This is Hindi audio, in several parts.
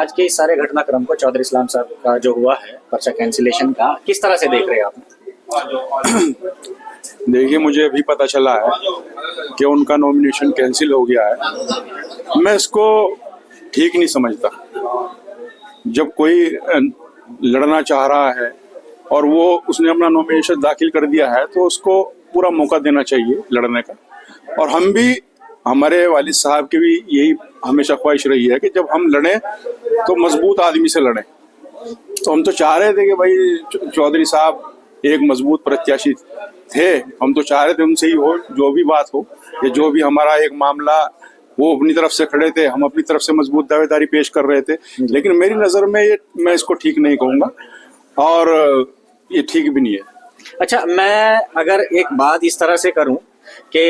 आज के इस सारे घटनाक्रम को चौधरी इस्लाम साहब का जो हुआ है पर्चा कैंसिलेशन का, किस तरह से देख रहे हैं आप? देखिए, मुझे अभी पता चला है कि उनका नॉमिनेशन कैंसिल हो गया है। मैं इसको ठीक नहीं समझता। जब कोई लड़ना चाह रहा है और वो उसने अपना नॉमिनेशन दाखिल कर दिया है तो उसको पूरा मौका देना चाहिए लड़ने का। और हम भी, हमारे वालिद साहब की भी यही हमेशा ख्वाहिश रही है कि जब हम लड़ें तो मजबूत आदमी से लड़ें। तो हम तो चाह रहे थे कि भाई चौधरी साहब एक मजबूत प्रत्याशी थे, हम तो चाह रहे थे उनसे ही हो, जो भी बात हो या जो भी हमारा एक मामला, वो अपनी तरफ से खड़े थे, हम अपनी तरफ से मजबूत दावेदारी पेश कर रहे थे। लेकिन मेरी नज़र में ये, मैं इसको ठीक नहीं कहूँगा और ये ठीक भी नहीं है। अच्छा, मैं अगर एक बात इस तरह से करूं कि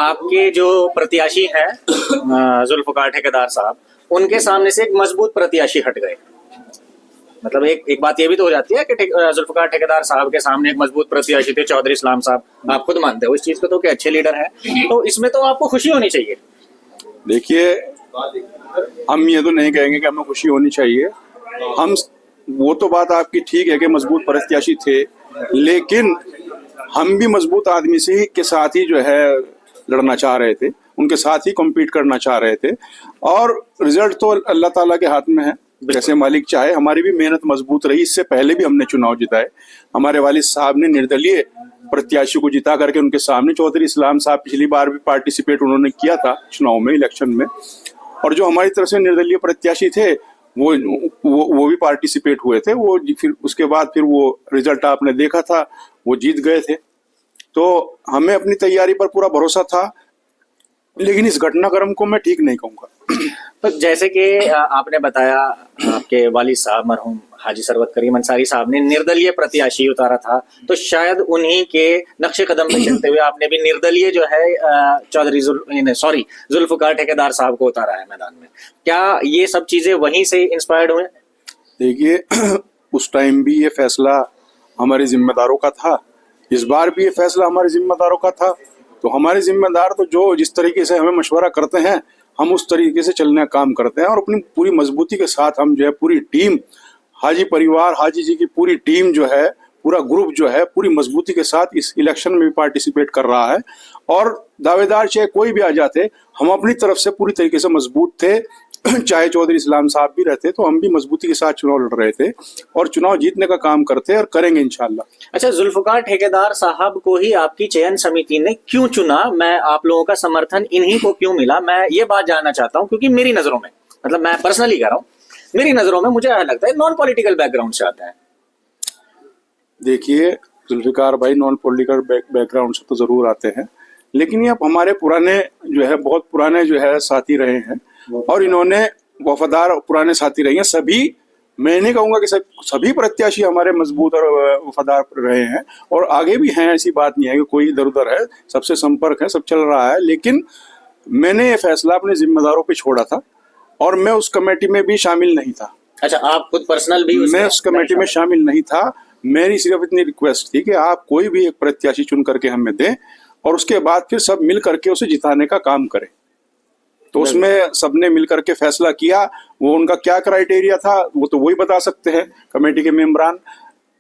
आपके जो प्रत्याशी हैं जुल्फकार ठेकेदार साहब, उनके सामने से एक मजबूत प्रत्याशी हट गए, मतलब एक बात ये भी तो हो जाती है कि जुल्फकार ठेकेदार साहब के सामने एक मजबूत प्रत्याशी थे चौधरी इस्लाम साहब, आप खुद मानते हो इस चीज को तो कि अच्छे लीडर हैं, तो इसमें तो आपको खुशी होनी चाहिए। देखिए, हम ये तो नहीं कहेंगे कि हमें खुशी होनी चाहिए, हम, वो तो बात आपकी ठीक है कि मजबूत प्रत्याशी थे, लेकिन हम भी मजबूत आदमी से ही के साथ ही जो है लड़ना चाह रहे थे, उनके साथ ही कम्पीट करना चाह रहे थे। और रिजल्ट तो अल्लाह ताला के हाथ में है, जैसे मालिक चाहे। हमारी भी मेहनत मजबूत रही, इससे पहले भी हमने चुनाव जिताए। हमारे वालिद साहब ने निर्दलीय प्रत्याशी को जिता करके उनके सामने, चौधरी इस्लाम साहब पिछली बार भी पार्टिसिपेट उन्होंने किया था चुनाव में, इलेक्शन में, और जो हमारी तरफ से निर्दलीय प्रत्याशी थे वो भी पार्टिसिपेट हुए थे। वो फिर उसके बाद फिर वो रिजल्ट आपने देखा था, वो जीत गए थे। तो हमें अपनी तैयारी पर पूरा भरोसा था, लेकिन इस घटनाक्रम को मैं ठीक नहीं कहूँगा। तो जैसे कि आपने बताया, आपके वालिद साहब मरहूम हाजी सरवत करीम अंसारी साहब ने निर्दलीय प्रत्याशी उतारा था, तो शायद उन्हीं के नक्शे कदम पे चलते हुए आपने भी निर्दलीय जो है जुल्फकार ठेकेदार साहब को उतारा है मैदान में। क्या ये सब चीजें वहीं से इंस्पायर्ड हुए? देखिए, उस टाइम भी ये फैसला हमारे जिम्मेदारों का था, इस बार भी ये फैसला हमारे जिम्मेदारों का था। तो हमारे जिम्मेदार तो जो जिस तरीके से हमें मशवरा करते हैं, हम उस तरीके से चलने का काम करते हैं और अपनी पूरी मजबूती के साथ हम जो है पूरी टीम, हाजी परिवार, हाजी जी की पूरी टीम जो है, पूरा ग्रुप जो है पूरी मजबूती के साथ इस इलेक्शन में भी पार्टिसिपेट कर रहा है। और दावेदार चाहे कोई भी आ जाते, हम अपनी तरफ से पूरी तरीके से मजबूत थे। चाहे चौधरी इस्लाम साहब भी रहते तो हम भी मजबूती के साथ चुनाव लड़ रहे थे और चुनाव जीतने का काम करते और करेंगे इंशाल्लाह। अच्छा, जुल्फकार ठेकेदार साहब को ही आपकी चयन समिति ने क्यों चुना? मैं आप लोगों का समर्थन इन्हीं को क्यों मिला, मैं ये बात जानना चाहता हूँ, क्योंकि मेरी नजरों में, मतलब मैं पर्सनली कह रहा हूँ, मेरी नजरों में मुझे लगता है नॉन पॉलिटिकल बैकग्राउंड से आता है। देखिए, जुल्फिकार भाई नॉन पॉलिटिकल बैकग्राउंड से तो जरूर आते हैं, लेकिन ये अब हमारे पुराने जो है, बहुत पुराने जो है साथी रहे हैं और इन्होंने वफादार पुराने साथी रहे हैं सभी। मैं नहीं कहूँगा कि सभी प्रत्याशी हमारे मजबूत और वफादार रहे हैं और आगे भी हैं, ऐसी बात नहीं है कि कोई इधर उधर है, सबसे संपर्क है, सब चल रहा है। लेकिन मैंने ये फैसला अपने जिम्मेदारों पे छोड़ा था और मैं उस कमेटी में भी शामिल नहीं था। अच्छा, आप खुद पर्सनल भी? मैं उस कमेटी में शामिल नहीं था। मेरी सिर्फ इतनी रिक्वेस्ट थी कि आप कोई भी एक प्रत्याशी चुन करके हमें दें और उसके बाद फिर सब मिल करके उसे जिताने का काम करें। तो उसमें सबने मिलकर के फैसला किया। वो उनका क्या क्राइटेरिया था वो तो वही बता सकते हैं कमेटी के मेंबरान।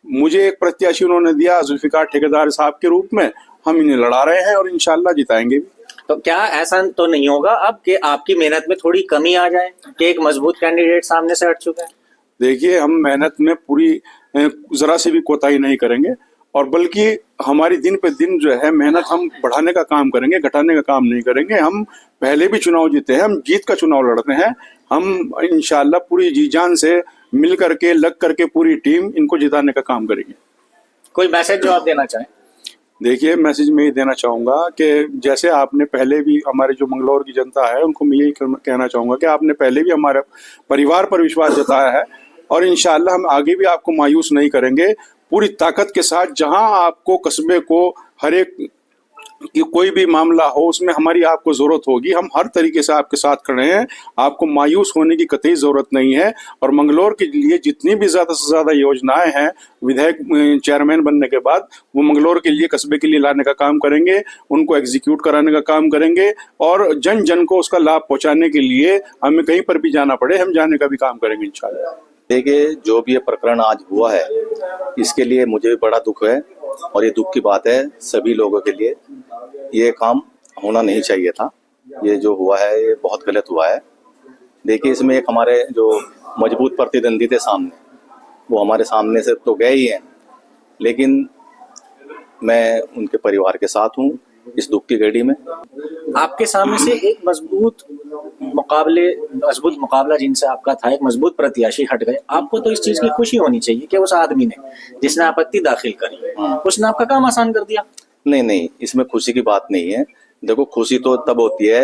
मुझे एक प्रत्याशी उन्होंने दिया जुल्फिकार ठेकेदार साहब के रूप में, हम इन्हें लड़ा रहे हैं और इंशाल्लाह जिताएंगे भी। तो क्या ऐसा तो नहीं होगा अब कि आपकी मेहनत में थोड़ी कमी आ जाए कि एक मजबूत कैंडिडेट सामने से हट चुका है? देखिए, हम मेहनत में पूरी जरा से भी कोताही नहीं करेंगे और बल्कि हमारी दिन पे दिन जो है मेहनत हम बढ़ाने का काम करेंगे, घटाने का काम नहीं करेंगे। हम पहले भी चुनाव जीते हैं, हम जीत का चुनाव लड़ते हैं। हम इंशाल्लाह पूरी जी जान से मिल करके, लग करके पूरी टीम इनको जिताने का काम करेंगे। कोई मैसेज जो आप देना चाहें? देखिए, मैसेज मैं ये देना चाहूँगा कि जैसे आपने पहले भी, हमारे जो मंगलौर की जनता है उनको मैं यही कहना चाहूँगा कि आपने पहले भी हमारे परिवार पर विश्वास जताया है और इंशाल्लाह हम आगे भी आपको मायूस नहीं करेंगे। पूरी ताकत के साथ जहां आपको कस्बे को हर एक कि कोई भी मामला हो उसमें हमारी आपको जरूरत होगी, हम हर तरीके से आपके साथ खड़े हैं, आपको मायूस होने की कतई जरूरत नहीं है। और मंगलौर के लिए जितनी भी ज्यादा से ज्यादा योजनाएं हैं विधायक चेयरमैन बनने के बाद, वो मंगलौर के लिए, कस्बे के लिए लाने का काम करेंगे, उनको एग्जीक्यूट कराने का काम करेंगे, और जन जन को उसका लाभ पहुंचाने के लिए हमें कहीं पर भी जाना पड़े, हम जाने का भी काम करेंगे इंशाल्लाह। देखिए, जो भी ये प्रकरण आज हुआ है इसके लिए मुझे भी बड़ा दुख है, और ये दुख की बात है सभी लोगों के लिए। ये काम होना नहीं चाहिए था, ये जो हुआ है ये बहुत गलत हुआ है। देखिए, इसमें एक हमारे जो मजबूत प्रतिद्वंदी थे सामने, वो हमारे सामने से तो गए ही हैं, लेकिन मैं उनके परिवार के साथ हूँ इस दुख की घड़ी में। आपके सामने से एक मजबूत मुकाबला जिनसे आपका था, एक मजबूत प्रत्याशी हट गए। आपको तो इस चीज की खुशी होनी चाहिए कि उस आदमी ने, जिसने आपत्ति दाखिल करी, उसने आपका काम आसान कर दिया। नहीं, इसमें खुशी की बात नहीं है। देखो, खुशी तो तब होती है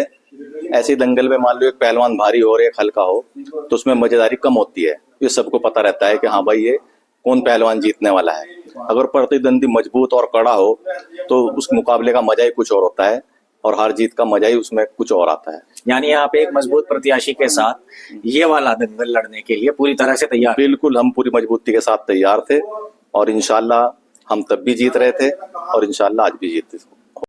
ऐसे दंगल में, मान लो एक पहलवान भारी हो और एक हल्का हो, तो उसमें मजेदारी कम होती है। ये सबको पता रहता है कि हाँ भाई, ये कौन पहलवान जीतने वाला है। अगर प्रतिद्वंदी मजबूत और कड़ा हो तो उस मुकाबले का मजा ही कुछ और होता है, और हार जीत का मजा ही उसमें कुछ और आता है। यानी यहाँ पे एक मजबूत प्रत्याशी के साथ ये वाला दंगल लड़ने के लिए पूरी तरह से तैयार। बिल्कुल, हम पूरी मजबूती के साथ तैयार थे, और इंशाल्लाह हम तब भी जीत रहे थे, और इंशाल्लाह आज भी जीतते।